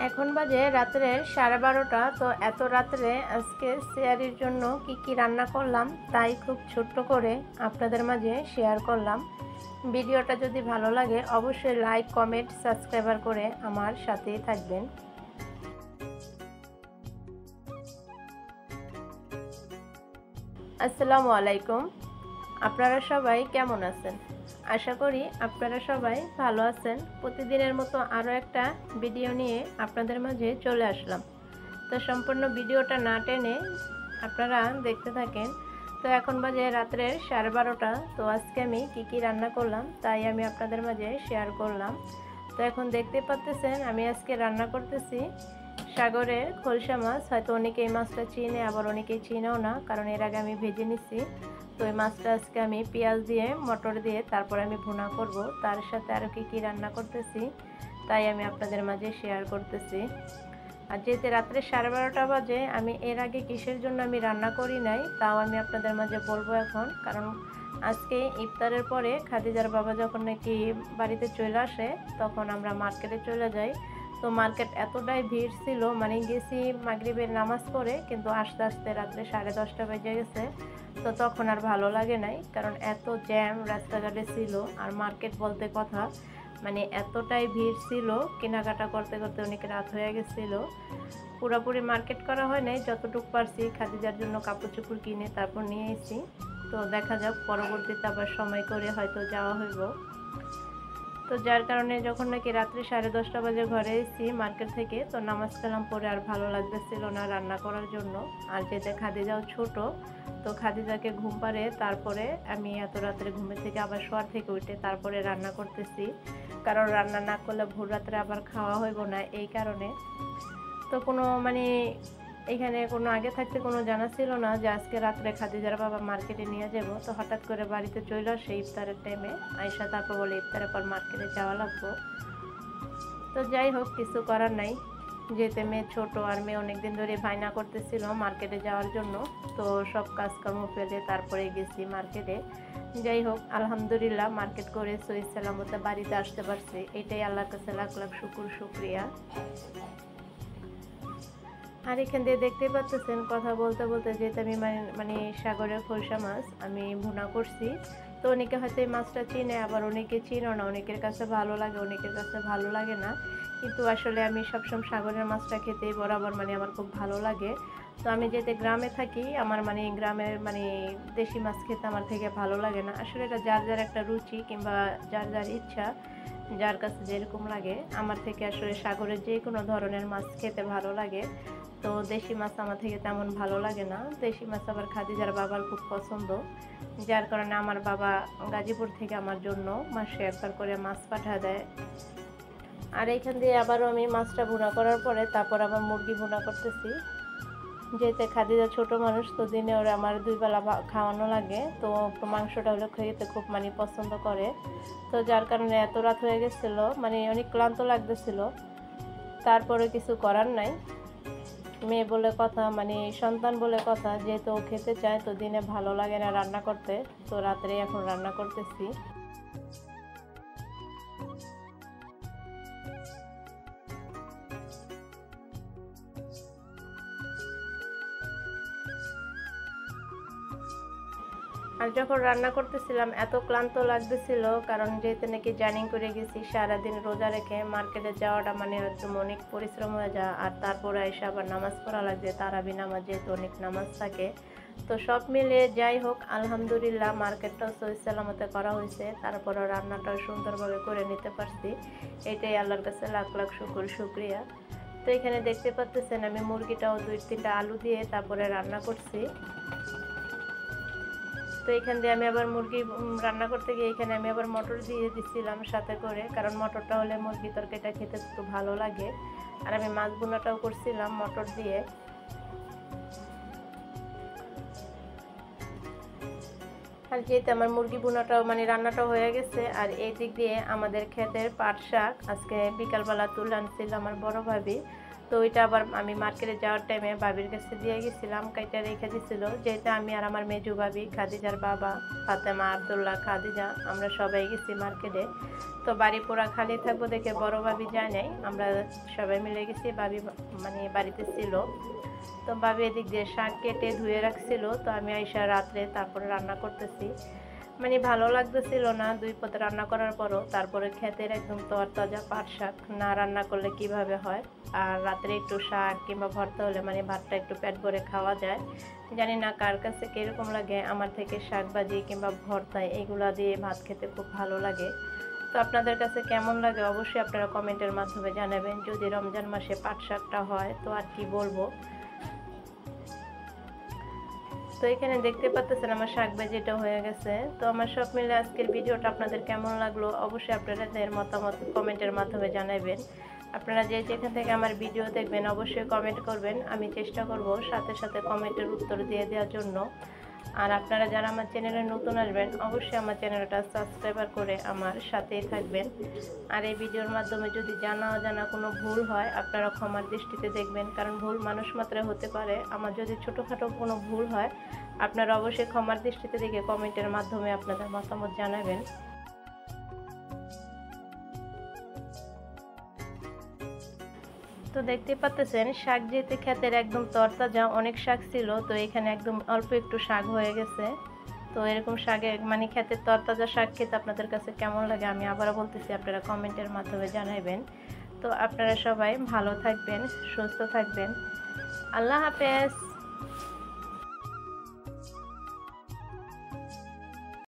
এখন বাজে রাত্রের 12:30। তো এত রাত্রে আজকে শেয়ারের জন্য কি রান্না করলাম তাই খুব ছোট্ট করে আপনাদের মাঝে শেয়ার করলাম। ভিডিওটা যদি ভালো লাগে অবশ্যই লাইক, কমেন্ট, সাবস্ক্রাইবার করে আমার সাথেই থাকবেন। আসসালামু আলাইকুম। আপনারা সবাই কেমন আছেন? আশা করি আপনারা সবাই ভালো আছেন। প্রতিদিনের মতো আরও একটা ভিডিও নিয়ে আপনাদের মাঝে চলে আসলাম। তো সম্পূর্ণ ভিডিওটা না টেনে আপনারা দেখতে থাকেন। তো এখন বাজে রাত্রের 12:30। তো আজকে আমি কি রান্না করলাম তাই আমি আপনাদের মাঝে শেয়ার করলাম। তো এখন দেখতে পাচ্ছেন আমি আজকে রান্না করতেছি সাগরের খলসা মাছ। হয়তো অনেকে এই মাছটা চিনে, আবার অনেকেই চিনেও না, কারণ এর আগে আমি ভেজে নিছি। তো এই মাছটা আজকে আমি পেঁয়াজ দিয়ে, মটর দিয়ে তারপর আমি ভুনা করব। তার সাথে আরও কি রান্না করতেছি তাই আমি আপনাদের মাঝে শেয়ার করতেছি। আর যেহেতু রাত্রে 12:30 বাজে, আমি এর আগে কিসের জন্য আমি রান্না করি নাই তাও আমি আপনাদের মাঝে বলবো এখন। কারণ আজকে ইফতারের পরে খাদিজার বাবা যখন নাকি বাড়িতে চলে আসে তখন আমরা মার্কেটে চলে যাই। তো মার্কেট এতটাই ভিড় ছিল, মানে গেছি মাগরিবের নামাজ পড়ে, কিন্তু আস্তে আস্তে রাত্রে 10:30 বেজে গেছে। তো তখন আর ভালো লাগে নাই, কারণ এত জ্যাম রাস্তাঘাটে ছিল। আর মার্কেট বলতে কথা, মানে এতটাই ভিড় ছিল, কেনাকাটা করতে করতে অনেক রাত হয়ে গেছিল। পুরোপুরি মার্কেট করা হয় নাই, যতটুকু পারছি খাদিজার জন্য কাপড় চোপড় কিনে তারপর নিয়ে এসেছি। তো দেখা যাক পরবর্তীতে আবার সময় করে হয়তো যাওয়া হইব। তো যার কারণে যখন নাকি রাত্রে 10:30 বাজে ঘরে এসেছি মার্কেট থেকে, তো নামাজ কালাম পরে আর ভালো লাগতেছিল না রান্না করার জন্য। আর যেতে খাদিজাও ছোট, তো খাদিজাকে ঘুম পাড়ে তারপরে আমি এত রাত্রে ঘুমের থেকে আবার শোয়ার থেকে উঠে তারপরে রান্না করতেছি, কারণ রান্না না করলে ভোর রাত্রে আবার খাওয়া হইব না, এই কারণে। তো কোনো মানে এখানে কোনো আগে থাকতে কোনো জানা ছিল না যে আজকে রাত্রে খাদিজার বাবা মার্কেটে নিয়ে যাব। তো হঠাৎ করে বাড়িতে চলে আসে ইফতারের টাইমে আয়শা, তারপর বলে ইফতারের পর মার্কেটে যাওয়া লাগবো। তো যাই হোক, কিছু করার নাই, যেতে মেয়ে ছোট আর মেয়ে অনেকদিন ধরে বায়না করতেছিল মার্কেটে যাওয়ার জন্য। তো সব কাজকর্ম ফেলে তারপরে গেছি মার্কেটে। যাই হোক, আলহামদুলিল্লাহ মার্কেট করে সহিহ সালামতে বাড়িতে আসতে পারছি, এটাই আল্লাহর কাছে লাখ লাখ শুকরিয়া। আর এখান দিয়ে দেখতে পাচ্ছেন কথা বলতে বলতে যেহেতু আমি মানে সাগরের খলসা মাছ আমি ভুনা করছি। তো অনেকে হয়তো এই মাছটা চিনে, আবার অনেকে চিনো না, অনেকের কাছে ভালো লাগে, অনেকের কাছে ভালো লাগে না। কিন্তু আসলে আমি সবসময় সাগরের মাছটা খেতেই বরাবর মানে আমার খুব ভালো লাগে। তো আমি যেতে গ্রামে থাকি, আমার মানে গ্রামের মানে দেশি মাছ খেতে আমার থেকে ভালো লাগে না। আসলে এটা যার যার একটা রুচি কিংবা যার যার ইচ্ছা, যার কাছে যেরকম লাগে। আমার থেকে আসলে সাগরের যে কোনো ধরনের মাছ খেতে ভালো লাগে। তো দেশি মাছ আমার থেকে তেমন ভালো লাগে না। দেশি মাছ আবার খাদিজার বাবার খুব পছন্দ, যার কারণে আমার বাবা গাজীপুর থেকে আমার জন্য মাসে একবার করে মাছ পাঠা দেয়। আর এইখান দিয়ে আবারও আমি মাছটা ভুনা করার পরে তারপর আবার মুরগি ভুনা করতেছি। যেতে খাদিজা ছোট মানুষ, তো দিনে ওরা আমার 2 বেলা খাওয়ানো লাগে। তো মাংসটা হলে খেতে খুব মানে পছন্দ করে। তো যার কারণে এত রাত হয়ে গেছিল, মানে অনেক ক্লান্ত লাগতেছিল, তারপরে কিছু করার নাই। মেয়ে বলে কথা, মানে সন্তান বলে কথা, যেহেতু ও খেতে চায়, তো দিনে ভালো লাগে না রান্না করতে, তো রাত্রে এখন রান্না করতেছি। আর যখন রান্না করতেছিলাম এত ক্লান্ত লাগতেছিল, কারণ যেহেতু নাকি জার্নি করে গেছি সারাদিন রোজা রেখে, মার্কেটে যাওয়াটা মানে একদম অনেক পরিশ্রম হয়ে যায়। আর তারপরে এসে আবার নামাজ পড়া লাগবে, তারাবি নামাজ, যেহেতু অনেক নামাজ থাকে। তো সব মিলে যাই হোক, আলহামদুলিল্লাহ মার্কেটটাও সহিহ সালামতে করা হয়েছে, তারপরে রান্নাটাও সুন্দরভাবে করে নিতে পারছি, এটাই আল্লাহর কাছে লাখ লাখ শুকরিয়া। তো এখানে দেখতে পাচ্ছেন আমি মুরগিটাও 2-3টা আলু দিয়ে তারপরে রান্না করছি। তো এখান দিয়ে আমি আবার মুরগি রান্না করতে গিয়ে এখানে আমি আবার মটর দিয়ে দিচ্ছিলাম সাথে করে, কারণ মটরটা হলে মুরগি তরকারিটা খেতে একটু ভালো লাগে। আর আমি মাছ ভুনাটাও করছিলাম মটর দিয়ে। আর যেহেতু আমার মুরগি ভুনাটাও মানে রান্নাটাও হয়ে গেছে, আর এই দিক দিয়ে আমাদের ক্ষেতের পাট শাক আজকে বিকালবেলা তুলে আনছিল আমার বড় ভাবি। তো ওইটা আবার আমি মার্কেটে যাওয়ার টাইমে ভাবির কাছে দিয়ে গেছিলাম, কাইটা রেখে দিছিল। যেহেতু আমি আর আমার মেজু ভাবি, খাদিজার বাবা, ফাতেমা, আব্দুল্লাহ, খাদিজা, আমরা সবাই গেছি মার্কেটে। তো বাড়ি পুরা খালি থাকবো দেখে বড় ভাবি যায় নাই, আমরা সবাই মিলে গেছি। ভাবি মানে বাড়িতে ছিল। তো ভাবি এদিক দিয়ে শাক কেটে ধুয়ে রাখছিল। তো আমি আইসা রাত্রে তারপরে রান্না করতেছি। মানে ভালো লাগতেছিল না 2 পদ রান্না করার পরও। তারপরে ক্ষেতের একদম তরতাজা পাট শাক না রান্না করলে কিভাবে হয়। আর রাত্রে একটু শাক কিংবা ভর্তা হলে মানে ভাতটা একটু পেট ভরে খাওয়া যায়। জানি না কার কাছে কীরকম লাগে, আমার থেকে শাক ভাজি কিংবা ভর্তা এগুলো দিয়ে ভাত খেতে খুব ভালো লাগে। তো আপনাদের কাছে কেমন লাগে অবশ্যই আপনারা কমেন্টের মাধ্যমে জানাবেন। যদি রমজান মাসে পাট শাকটা হয় তো আর কি বলবো। তো এখানে দেখতে পাচ্ছেন আমার শাক ভাজিটা হয়ে গেছে। তো আমার সব মিলে আজকের ভিডিওটা আপনাদের কেমন লাগলো অবশ্যই আপনাদের মতামত কমেন্টের মাধ্যমে জানাবেন। আপনারা যে যেখান থেকে আমার ভিডিও দেখবেন অবশ্যই কমেন্ট করবেন, আমি চেষ্টা করব সাথে সাথে কমেন্টের উত্তর দিয়ে দেওয়ার জন্য। আর আপনারা যারা আমার চ্যানেলে নতুন আসবেন অবশ্যই আমার চ্যানেলটা সাবস্ক্রাইবার করে আমার সাথেই থাকবেন। আর এই ভিডিওর মাধ্যমে যদি জানা অজানা কোনো ভুল হয় আপনারা ক্ষমার দৃষ্টিতে দেখবেন, কারণ ভুল মানুষ মাত্রায় হতে পারে। আমার যদি ছোটোখাটো কোনো ভুল হয় আপনারা অবশ্যই ক্ষমার দৃষ্টিতে দেখে কমেন্টের মাধ্যমে আপনাদের মতামত জানাবেন। তো দেখতে পাচ্ছেন শাক যেতে ক্ষেতের একদম তরতাজা অনেক শাক ছিল, তো এখানে একদম অল্প একটু শাক হয়ে গেছে। তো এরকম শাকে মানে ক্ষেতের তরতাজা শাক খেতে আপনাদের কাছে কেমন লাগে আমি আবারও বলতেছি, আপনারা কমেন্টের মাধ্যমে জানাবেন। তো আপনারা সবাই ভালো থাকবেন, সুস্থ থাকবেন। আল্লাহ হাফেজ।